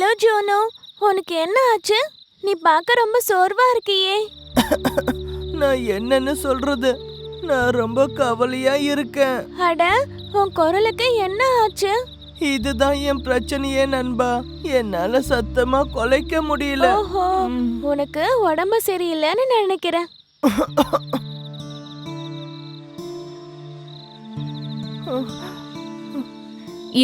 Hello ஜோனோ, உனக்கு என்ன ஆச்சு? நீ பார்க்க ரொம்ப சோர்வா இருக்கியே. நான் என்னன்னு சொல்றது? நான் ரொம்ப கவலையா இருக்கேன். அட, உன் குரலுக்கு என்ன ஆச்சு? இதுதான் என் பிரச்சனையே நண்பா. என்னால சத்தமா குலைக்க முடியல. ஓஹோ, உனக்கு உடம்பு சரியில்லைன்னு நினைக்கிறேன்.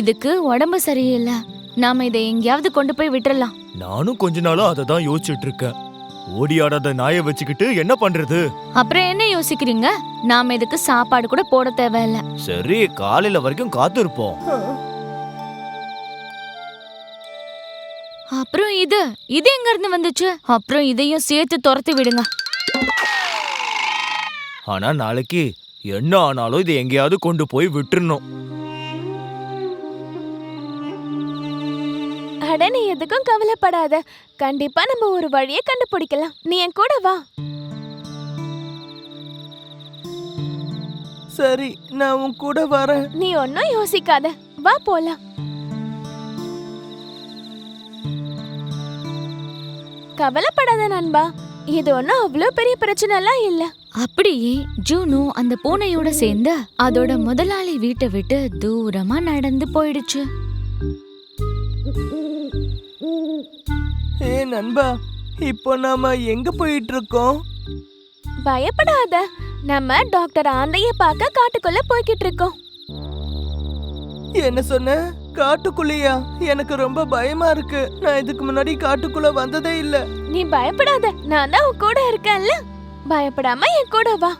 இதுக்கு உடம்பு சரியில்லை. நாம இதை எங்கேயாவது கொண்டு போய் விட்டுறலாம். நானும் கொஞ்ச நாளா அதை தான் யோசிச்சுட்டு இருக்கேன். ஓடி ஆடாத நாயை வச்சுக்கிட்டு என்ன பண்றது? அப்புறம் என்ன யோசிக்கிறீங்க? நாம இதுக்கு சாப்பாடு கூட போட தேவையில்ல. சரி, காலையில வரைக்கும் காத்து இருப்போம். அப்புறம் இது எங்க இருந்து வந்துச்சு? அப்புறம் இதையும் சேர்த்து துரத்தி விடுங்க. ஆனா நாளைக்கு என்ன ஆனாலும் இதை எங்கேயாவது கொண்டு போய் விட்டுறணும். அட, நீ எதுக்கும் கவலைப்படாத. கண்டிப்பா நம்ம ஒரு வழியை கண்டுபிடிக்கலாம். நீ என் கூட வா. சரி, நான் உன் கூட வரேன். நீ ஒன்னும் யோசிக்காத, வா போலாம். கவலைப்படாத நண்பா, இது ஒன்னும் அவ்வளோ பெரிய பிரச்சனை எல்லாம் இல்ல. அப்படியே ஜூனோ அந்த பூனையோட சேர்ந்து அதோட முதலாளி வீட்டை விட்டு தூரமா நடந்து போயிடுச்சு. ஏ நண்பா, இப்போ நாம எங்க போயிட்டு இருக்கோம்? பயப்படாத, நம்ம டாக்டர் ஆந்தைய பார்க்க காட்டுக்குள்ள போய்கிட்டு இருக்கோம். என்ன சொன்ன? காட்டுக்குள்ளையா? எனக்கு ரொம்ப பயமா இருக்கு. நான் இதுக்கு முன்னாடி காட்டுக்குள்ள வந்ததே இல்ல. நீ பயப்படாத, நான் தான் உன் கூட இருக்கேன்ல. பயப்படாம என் கூட வா.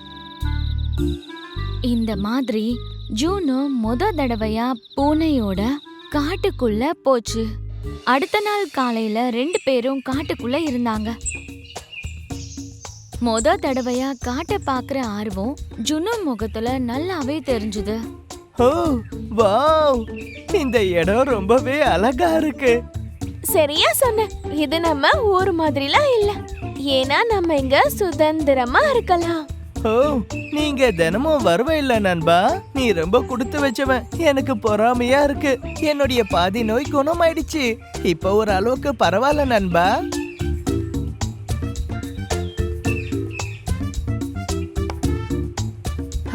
இந்த மாதிரி ஜூனோ தடவையா பூனையோட காட்டுக்குள்ள போச்சு. அடுத்த நாள் காலையில 2 பேரும் காட்டுக்குள்ள இருந்தாங்க. தடவையா காட்டை பாக்குற ஆர்வம் ஜுனோ முகத்துல நல்லாவே தெரிஞ்சுது. ஓ வாவ், இந்த இடம் ரொம்பவே அழகா இருக்கு. சரியா சொன்ன. இது நம்ம ஊர் மாதிரிலாம் இல்ல. ஏன்னா நம்ம இங்க சுதந்திரமா இருக்கலாம். ஓ, நீங்க தினமும் வருவ இல்ல நண்பா? நீ ரொம்ப கொடுத்து வச்சவன். எனக்கு பொறாமையா இருக்கு. என்னுடைய பாதி நோய் குணமாயிடுச்சு. இப்ப ஒரு அளவுக்கு பரவாயில்ல நண்பா.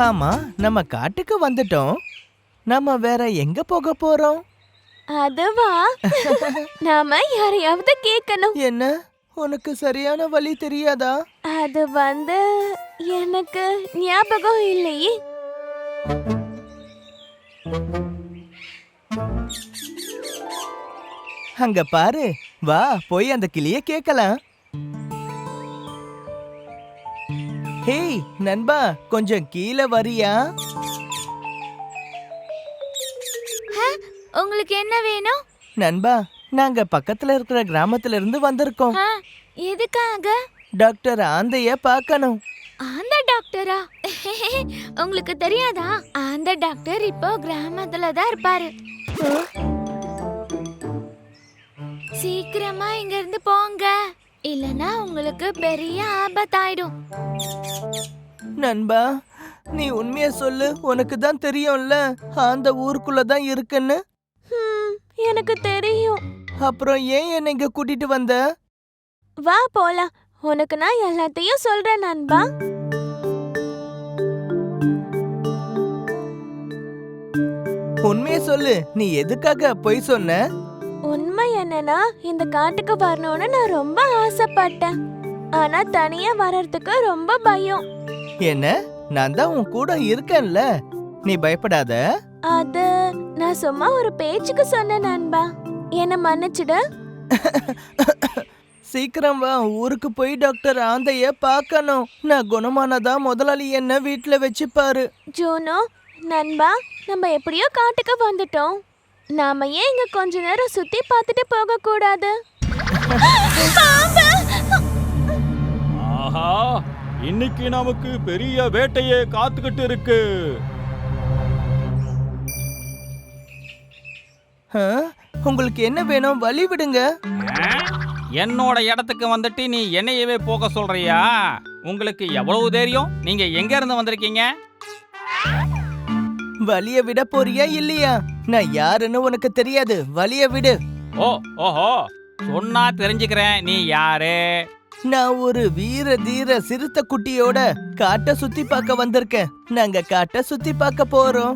ஆமா, நம்ம காட்டுக்கு வந்துட்டோம். நம்ம வேற எங்க போக போறோம்? அதுவா, நாம யாரையாவது கேட்கணும். என்ன, உனக்கு சரியான வழி தெரியாதா? அது எனக்கு ஞாபகம் இல்லையே. அங்க பாரு, வா போய் அந்த கிளிய கேட்கலாம். ஹேய் நண்பா, கொஞ்சம் கீழே வரியா? உங்களுக்கு என்ன வேணும்? நண்பா, நாங்க பக்கத்துல இருக்கிற கிராமத்துல இருந்து வந்திருக்கோம். எதுக்காக? டாக்டர் ஆந்தைய பார்க்கணும். அந்த டாக்டரா? உங்களுக்கு தெரியாதா? அந்த டாக்டர் இப்போ கிராமத்துல தான் இருப்பாரு. சீக்கிரமா இங்க இருந்து போங்க, இல்லனா உங்களுக்கு பெரிய ஆபத்தாயிடும். நண்பா, நீ உண்மைய சொல்லு. உனக்கு தான் தெரியும்ல அந்த ஊருக்குள்ள தான் இருக்குன்னு. எனக்கு தெரியும். அப்புறம் ஏன் என்னை இங்க கூட்டிட்டு வந்த? வா போலாம். உனக்கு நான் எல்லாத்தையும் சொல்றேன் நண்பா. உண்மைய சொல்லு, நீ எதுக்காக பொய் சொன்ன? உண்மை என்னன்னா, இந்த காட்டுக்கு வரணும்னு நான் ரொம்ப ஆசைப்பட்டேன். ஆனா தனியா வர்றதுக்கு ரொம்ப பயம். என்ன, நான் தான் உன் கூட இருக்கேன்ல, நீ பயப்படாத. அது நான் சும்மா ஒரு பேச்சுக்கு சொன்னேன் நண்பா. என்ன மன்னிச்சிடு. சீக்கிரம் வா, ஊருக்கு போய் டாக்டர் ஆந்தைய பார்க்கணும். நான் குணமானதா முதலாளி என்ன வீட்டுல வச்சுப்பாரு. ஜூனோ, நண்பா, நம்ம எப்படியோ காட்டுக்கு வந்துட்டோம். நாம ஏன் இங்க கொஞ்ச நேரம் சுத்தி பார்த்துட்டு போக கூடாது? ஆஹா, இன்னைக்கு நமக்கு பெரிய வேட்டையே காத்துக்கிட்டு இருக்கு. உங்களுக்கு என்ன வேணும்? வழி விடுங்க. என்னோட இடத்துக்கு வந்துட்டு நீ என்னையவே போக சொல்றியா? உங்களுக்கு எவ்வளவு தைரியம்? நீங்க எங்க இருந்து வந்திருக்கீங்க? வழிய விட போறியா இல்லையா? நான் யாருன்னு உனக்கு தெரியாது. வழிய விடு. ஓ ஓஹோ சொன்னா தெரிஞ்சுக்கிறேன் நீ யாரு. நான் ஒரு வீர தீர சிறுத்தை குட்டியோட காட்டை சுத்தி பார்க்க வந்திருக்கேன். நாங்க காட்டை சுத்தி பார்க்க போறோம்.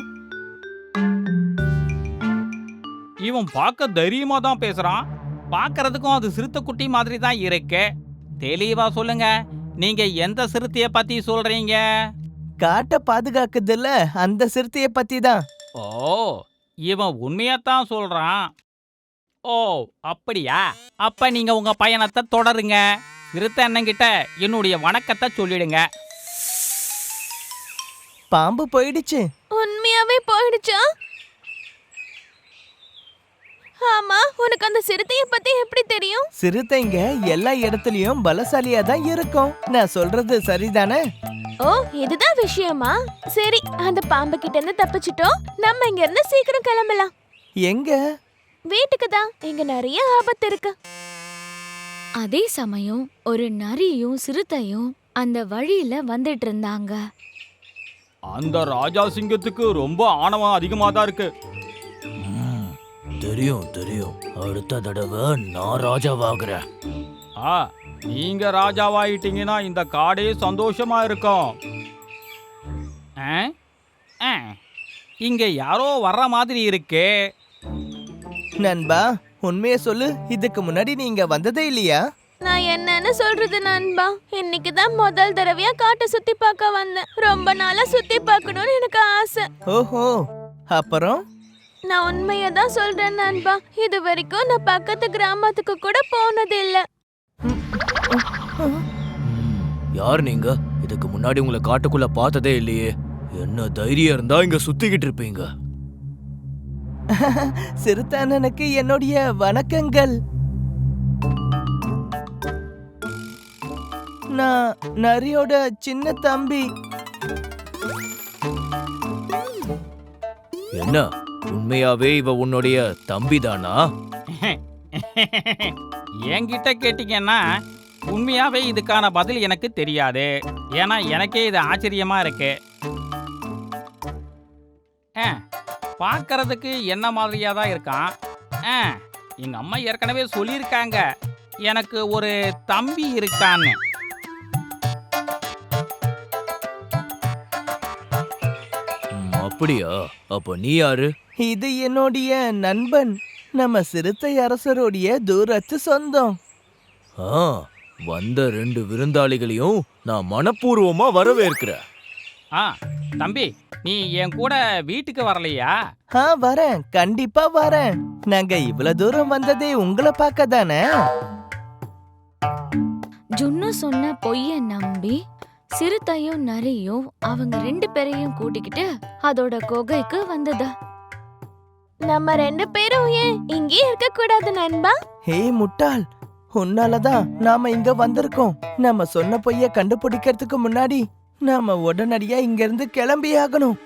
இவன் பார்க்க தைரியமா தான் பேசுறான். பார்க்கறதுக்கும் அது சிறுத்தை குட்டி மாதிரி தான் இருக்கு. தெளிவா சொல்லுங்க, நீங்க எந்த சிறுத்தைய பத்தி சொல்றீங்க? காட்டை பாதுகாக்குதுல்ல அந்த சிறுத்தைய பத்தி தான். ஓ, இவன் உண்மையத்தான் சொல்றான். ஓ அப்படியா? அப்ப நீங்க உங்க பயணத்தை தொடருங்க. சிறுத்தை அண்ணங்கிட்ட என்னுடைய வணக்கத்தை சொல்லிடுங்க. பாம்பு போயிடுச்சு. உண்மையாவே போயிடுச்சா? ஆமா, உனக்கு அந்த சிறுத்தைய பத்தி எப்படி தெரியும்? சிறுத்தைங்க எல்லா இடத்துலயும் பலசாலியா தான் இருக்கும். நான் சொல்றது சரிதானே? ஓ, இதுதான் விஷயமா? சரி, அந்த பாம்பு கிட்ட இருந்து தப்பிச்சிட்டோம். நம்ம இங்க இருந்து சீக்கிரம் கிளம்பலாம். எங்க? வீட்டுக்கு தான். இங்க நிறைய ஆபத்து இருக்கு. அதே சமயம் ஒரு நரியும் சிறுத்தையும் அந்த வழியில வந்துட்டு இருந்தாங்க. அந்த ராஜா சிங்கத்துக்கு ரொம்ப ஆணவம் அதிகமா தான் இருக்கு. தெரியும் தெரியும், அடுத்த தடவை நான் ராஜாவாகிறேன். ஆ, நீங்க ராஜாவாயிட்டீங்கன்னா இந்த காடே சந்தோஷமா இருக்கும். ஆ? ஆ. இங்க யாரோ வர்ற மாதிரி இருக்கே. நண்பா, உண்மையை சொல்லு. இதுக்கு முன்னாடி நீங்க வந்ததே இல்லையா? நான் என்னன்னு சொல்றது நண்பா? இன்னைக்கு தான் முதல் தடவையா காட்டை சுத்தி பார்க்க வந்தேன். ரொம்ப நாளா சுத்தி பார்க்கணும்னு எனக்கு ஆசை. ஓஹோ, அப்புறம்? நான் உண்மையை தான் சொல்றேன் நண்பா. இது வரைக்கும் நான் பக்கத்து கிராமத்துக்கு கூட போனது இல்ல. யார் நீங்க? இதுக்கு முன்னாடி உங்களை காட்டுக்குள்ள பார்த்ததே இல்லையே. என்ன தைரியம் இருந்தா இங்க சுத்திக்கிட்டு இருப்பீங்க. சிறுத்தானனுக்கு என்னுடைய வணக்கங்கள். நான் நரியோட சின்ன தம்பி. என்ன, உண்மையாவே இவ உன்னுடைய தம்பி தானா? என்கிட்ட கேட்டீங்கன்னா உண்மையாவே இதுக்கான பதில் எனக்கு தெரியாது. ஏன்னா எனக்கே இது ஆச்சரியமா இருக்கு. பார்க்கறதுக்கு என்ன மாதிரியா தான் இருக்கான். எங்க அம்மா ஏற்கனவே சொல்லியிருக்காங்க எனக்கு ஒரு தம்பி இருக்கான்னு. அப்படியா? அப்ப நீ யாரு? இது என்னுடைய நண்பன். நம்ம சிறுத்தை அரசருடைய தூரத்து சொந்தம். ஆ, வந்த 2 விருந்தாளிகளையும் நான் மனப்பூர்வமா வரவேற்கிறேன். தம்பி, நீ என் கூட வீட்டுக்கு வரலையா? வரேன், கண்டிப்பா வரேன். நாங்க இவ்வளவு தூரம் வந்ததே உங்களை பார்க்க தானே. ஜுன்னு சொன்ன பொய்ய நம்பி சிறுத்தையும் நரியும் அவங்க 2 பேரையும் கூட்டிக்கிட்டு அதோட குகைக்கு வந்தது. நம்ம 2 பேரும் ஏன் இங்கே இருக்க கூடாது நண்பா? ஹே முட்டாள், உன்னாலதான் நாம இங்க வந்திருக்கோம். நம்ம சொன்ன பொய்ய கண்டுபிடிக்கிறதுக்கு முன்னாடி நாம உடனடியா இங்க இருந்து கிளம்பி ஆகணும்.